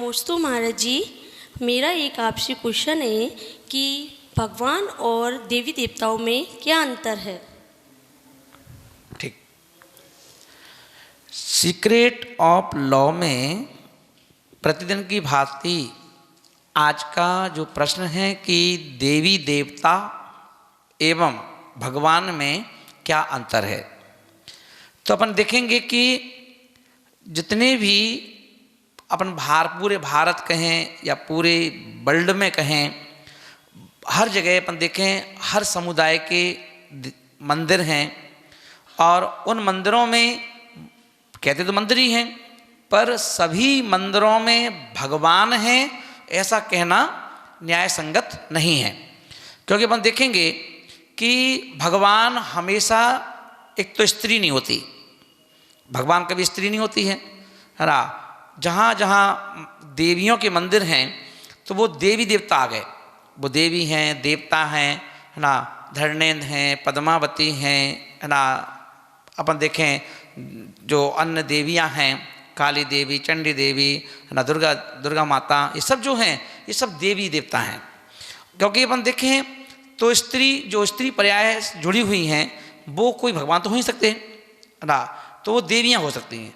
नमस्ते महाराज जी, मेरा एक आपसे क्वेश्चन है कि भगवान और देवी देवताओं में क्या अंतर है। ठीक। सीक्रेट ऑफ लॉ में प्रतिदिन की भांति आज का जो प्रश्न है कि देवी देवता एवं भगवान में क्या अंतर है, तो अपन देखेंगे कि जितने भी अपन पूरे भारत कहें या पूरे वर्ल्ड में कहें, हर जगह अपन देखें हर समुदाय के मंदिर हैं और उन मंदिरों में कहते तो मंदिर ही हैं, पर सभी मंदिरों में भगवान हैं ऐसा कहना न्याय संगत नहीं है। क्योंकि अपन देखेंगे कि भगवान हमेशा एक तो स्त्री नहीं होती, भगवान कभी स्त्री नहीं होती है ना। जहाँ जहाँ देवियों के मंदिर हैं तो वो देवी देवता आ गए, वो देवी हैं, देवता हैं, है ना, धरणेन्द्र हैं, पद्मावती हैं, है ना। अपन देखें जो अन्य देवियाँ हैं, काली देवी, चंडी देवी, है ना, दुर्गा माता, ये सब जो हैं ये सब देवी देवता हैं। क्योंकि अपन देखें तो स्त्री पर्याय जुड़ी हुई हैं वो कोई भगवान तो हो ही सकते हैं ना, तो वो देवियाँ हो सकती हैं।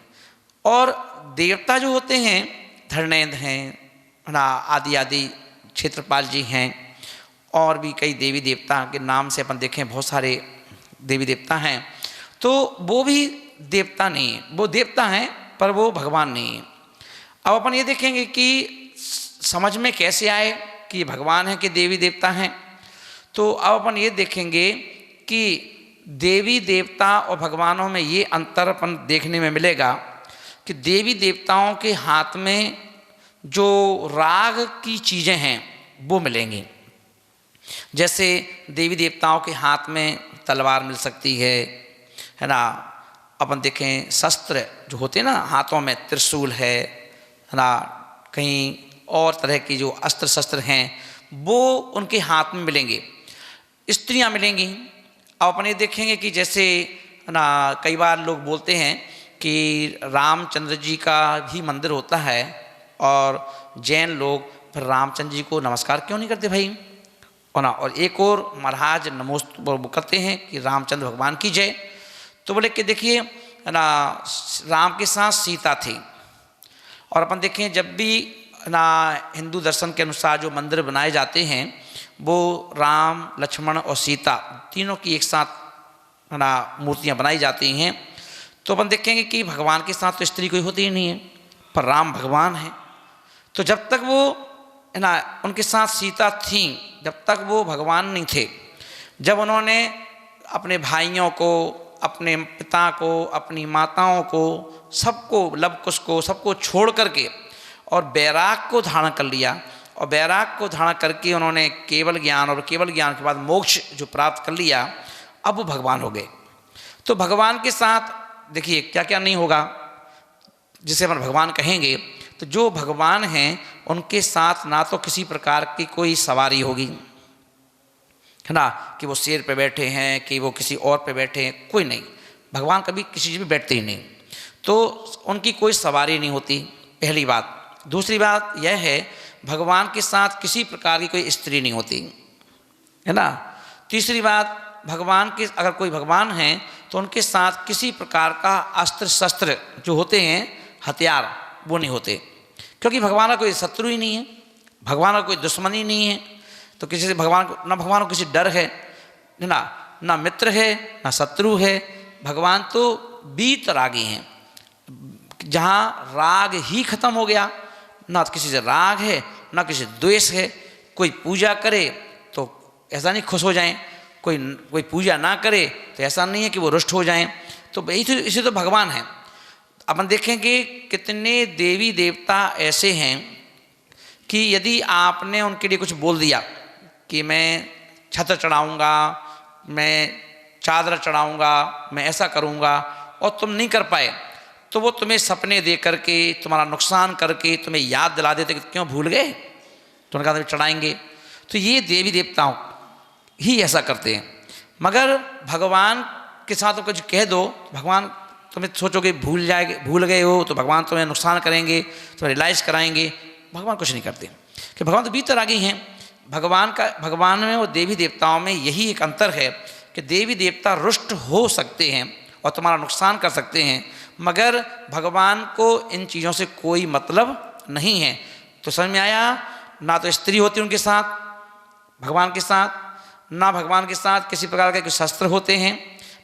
और देवता जो होते हैं धरणेन्द्र हैं ना, आदि क्षेत्रपाल जी हैं, और भी कई देवी देवता के नाम से अपन देखें बहुत सारे देवी देवता हैं, तो वो भी देवता नहीं है, वो देवता हैं पर वो भगवान नहीं है। अब अपन ये देखेंगे कि समझ में कैसे आए कि ये भगवान है कि देवी देवता हैं। तो अब अपन ये देखेंगे कि देवी देवता और भगवानों में ये अंतर अपन देखने में मिलेगा कि देवी देवताओं के हाथ में जो राग की चीज़ें हैं वो मिलेंगी। जैसे देवी देवताओं के हाथ में तलवार मिल सकती है ना। अपन देखें शस्त्र जो होते हैं ना, हाथों में त्रिशूल है ना, कहीं और तरह की जो अस्त्र शस्त्र हैं वो उनके हाथ में मिलेंगे। स्त्रियां मिलेंगी। अब अपन ये देखेंगे कि जैसे ना कई बार लोग बोलते हैं कि रामचंद्र जी का भी मंदिर होता है और जैन लोग फिर रामचंद्र जी को नमस्कार क्यों नहीं करते भाई, और ना, और एक और महाराज नमोस्तुते करते हैं कि रामचंद्र भगवान की जय। तो बोले कि देखिए ना, राम के साथ सीता थी, और अपन देखें जब भी ना हिंदू दर्शन के अनुसार जो मंदिर बनाए जाते हैं वो राम, लक्ष्मण और सीता तीनों की एक साथ ना मूर्तियाँ बनाई जाती हैं। तो अपन देखेंगे कि भगवान के साथ तो स्त्री कोई होती ही नहीं है, पर राम भगवान है। तो जब तक वो है ना उनके साथ सीता थी, जब तक वो भगवान नहीं थे। जब उन्होंने अपने भाइयों को, अपने पिता को, अपनी माताओं को, सबको, लव कुश को, सबको छोड़ करके और वैराग को धारण कर लिया, और वैराग को धारण करके उन्होंने केवल ज्ञान, और केवल ज्ञान के बाद मोक्ष जो प्राप्त कर लिया, अब वो भगवान हो गए। तो भगवान के साथ देखिए क्या क्या नहीं होगा जिसे अपन भगवान कहेंगे। तो जो भगवान हैं उनके साथ ना तो किसी प्रकार की कोई सवारी होगी, है ना, कि वो शेर पे बैठे हैं, कि वो किसी और पे बैठे हैं, कोई नहीं। भगवान कभी किसी चीज़ पे बैठते ही नहीं, तो उनकी कोई सवारी नहीं होती, पहली बात। दूसरी बात यह है भगवान के साथ किसी प्रकार की कोई स्त्री नहीं होती, है ना। तीसरी बात, भगवान के अगर कोई भगवान हैं तो उनके साथ किसी प्रकार का अस्त्र शस्त्र जो होते हैं, हथियार, वो नहीं होते, क्योंकि भगवान का कोई शत्रु ही नहीं है, भगवान का कोई दुश्मन ही नहीं है। तो किसी से भगवान को किसी डर है ना, ना मित्र है ना शत्रु है। भगवान तो बीत रागी हैं, जहाँ राग ही खत्म हो गया, ना किसी से राग है ना किसी से द्वेष है। कोई पूजा करे तो ऐसा नहीं खुश हो जाएं, कोई पूजा ना करे तो ऐसा नहीं है कि वो रुष्ट हो जाएं। तो इसे तो भगवान हैं। अपन देखेंगे कितने देवी देवता ऐसे हैं कि यदि आपने उनके लिए कुछ बोल दिया कि मैं छत्र चढ़ाऊँगा, मैं चादर चढ़ाऊँगा, मैं ऐसा करूँगा, और तुम नहीं कर पाए, तो वो तुम्हें सपने दे करके, तुम्हारा नुकसान करके तुम्हें याद दिला देते कि क्यों भूल गए, तो उन्होंने कहा चढ़ाएंगे। तो ये देवी देवताओं ही ऐसा करते हैं। मगर भगवान के साथ तो कुछ कह दो, भगवान तुम्हें सोचोगे भूल गए हो, तो भगवान तुम्हें नुकसान करेंगे, तुम्हें रियलाइज़ कराएंगे, भगवान कुछ नहीं करते, कि भगवान तो भीतर आ गई हैं। भगवान में और देवी देवताओं में यही एक अंतर है कि देवी देवता रुष्ट हो सकते हैं और तुम्हारा नुकसान कर सकते हैं, मगर भगवान को इन चीज़ों से कोई मतलब नहीं है। तो समझ में आया? ना तो स्त्री होती उनके साथ, भगवान के साथ, ना भगवान के साथ किसी प्रकार के कोई शस्त्र होते हैं,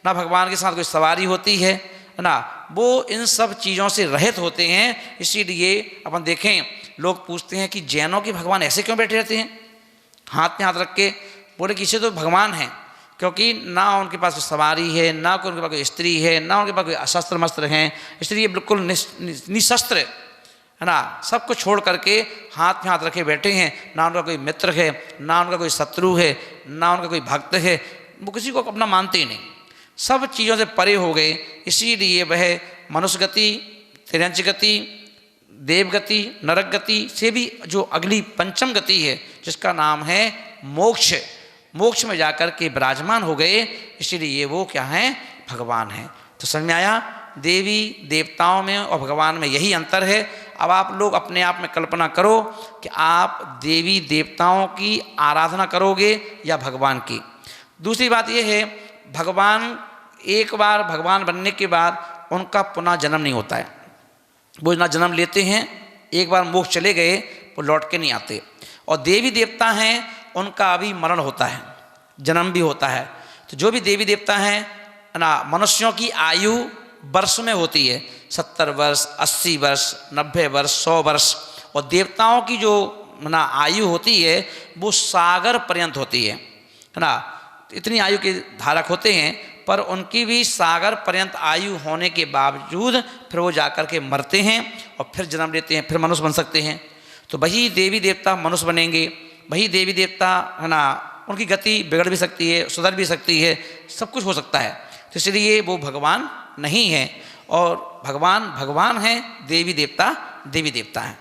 ना भगवान के साथ कोई सवारी होती है ना, वो इन सब चीज़ों से रहित होते हैं। इसीलिए अपन देखें, लोग पूछते हैं कि जैनों के भगवान ऐसे क्यों बैठे रहते हैं, हाथ में हाथ रख के? बोले कि इसे तो भगवान हैं, क्योंकि ना उनके पास कोई सवारी है, ना उनके पास कोई स्त्री है, ना उनके पास कोई शस्त्र मस्त्र हैं, इसलिए ये बिल्कुल निशस्त्र है ना, सब कुछ छोड़ करके हाथ में हाथ रखे बैठे हैं। ना उनका कोई मित्र है, ना उनका कोई शत्रु है, ना उनका कोई भक्त है, वो किसी को अपना मानते ही नहीं, सब चीज़ों से परे हो गए। इसीलिए वह मनुष्य गति, तिर्यंच गति, देवगति, नरक गति से भी जो अगली पंचम गति है, जिसका नाम है मोक्ष, मोक्ष में जाकर के विराजमान हो गए। इसीलिए वो क्या हैं? भगवान हैं। तो समझ में आया? देवी देवताओं में और भगवान में यही अंतर है। अब आप लोग अपने आप में कल्पना करो कि आप देवी देवताओं की आराधना करोगे या भगवान की। दूसरी बात यह है, भगवान एक बार भगवान बनने के बाद उनका पुनः जन्म नहीं होता है। वो ना जन्म लेते हैं, एक बार मोक्ष चले गए वो लौट के नहीं आते। और देवी देवता हैं, उनका अभी मरण होता है, जन्म भी होता है। तो जो भी देवी देवता हैं ना, मनुष्यों की आयु वर्ष में होती है, 70 वर्ष, 80 वर्ष, 90 वर्ष, 100 वर्ष। और देवताओं की जो ना आयु होती है वो सागर पर्यंत होती है ना, इतनी आयु के धारक होते हैं, पर उनकी भी सागर पर्यंत आयु होने के बावजूद फिर वो जाकर के मरते हैं और फिर जन्म लेते हैं, फिर मनुष्य बन सकते हैं। तो वही देवी देवता मनुष्य बनेंगे, वही देवी देवता है ना, उनकी गति बिगड़ भी सकती है, सुधर भी सकती है, सब कुछ हो सकता है। तो इसलिए वो भगवान नहीं है, और भगवान भगवान हैं, देवी देवता देवी देवता हैं।